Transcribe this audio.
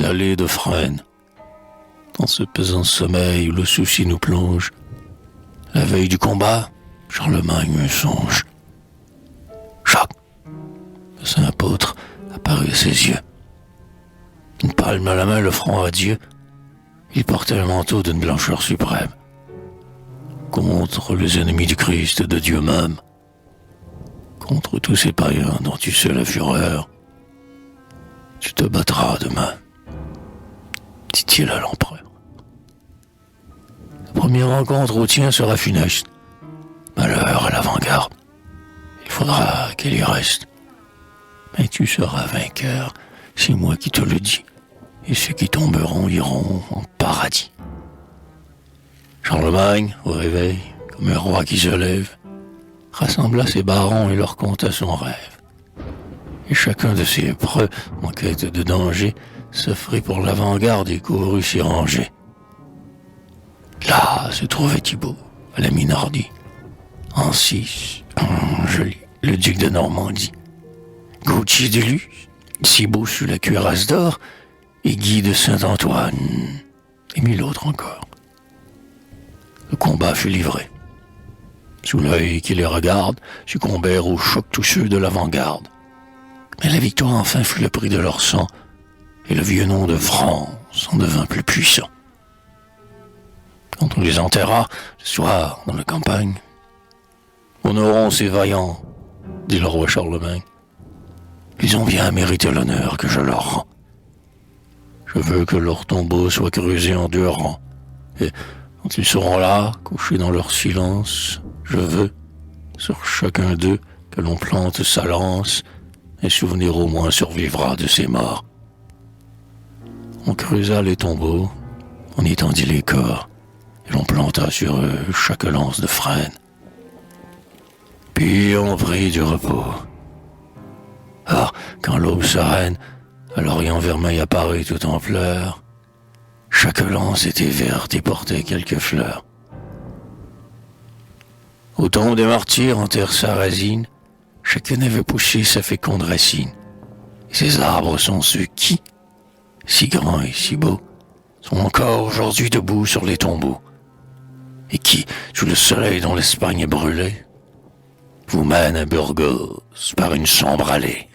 l'allée de Fresnes. Dans ce pesant sommeil où le souci nous plonge, la veille du combat, Charlemagne me songe. Choc! Le saint apôtre apparut à ses yeux. Une palme à la main, le front à Dieu, il portait un manteau d'une blancheur suprême. Contre les ennemis du Christ, de Dieu même, contre tous ces païens dont tu sais la fureur, tu te battras demain, dit-il à l'empereur. La première rencontre au tien sera funeste. Malheur à l'avant-garde. Il faudra qu'elle y reste. Mais tu seras vainqueur, c'est moi qui te le dis. Et ceux qui tomberont iront en paradis. Charlemagne, au réveil, comme un roi qui se lève, rassembla ses barons et leur conta son rêve. Et chacun de ses preux, en quête de danger, s'offrit pour l'avant-garde et courut s'y ranger. Là se trouvait Thibaut, à la Minardie, Ancis, joli, le duc de Normandie, Gauthier de Luz, si beau sous la cuirasse d'or, et Guy de Saint-Antoine, et mille autres encore. Le combat fut livré. Sous l'œil qui les regarde, succombèrent au choc tous ceux de l'avant-garde. Mais la victoire enfin fut le prix de leur sang, et le vieux nom de France en devint plus puissant. Quand on les enterra, le soir, dans la campagne, honorons ces vaillants, dit le roi Charlemagne. Ils ont bien mérité l'honneur que je leur rends. Je veux que leur tombeau soit creusé en 2 rangs, et quand ils seront là, couchés dans leur silence, je veux, sur chacun d'eux, que l'on plante sa lance, un souvenir au moins survivra de ces morts. On creusa les tombeaux, on étendit les corps, et l'on planta sur eux chaque lance de frêne. Puis on prit du repos. Or, quand l'aube sereine, à l'orient vermeil apparut tout en fleurs, chaque lance était verte et portait quelques fleurs. Au tombe des martyrs en terre sarrasine, chacun avait poussé sa féconde racine. Et ces arbres sont ceux qui, si grands et si beaux, sont encore aujourd'hui debout sur les tombeaux, et qui, sous le soleil dont l'Espagne est brûlée, vous mènent à Burgos par une sombre allée.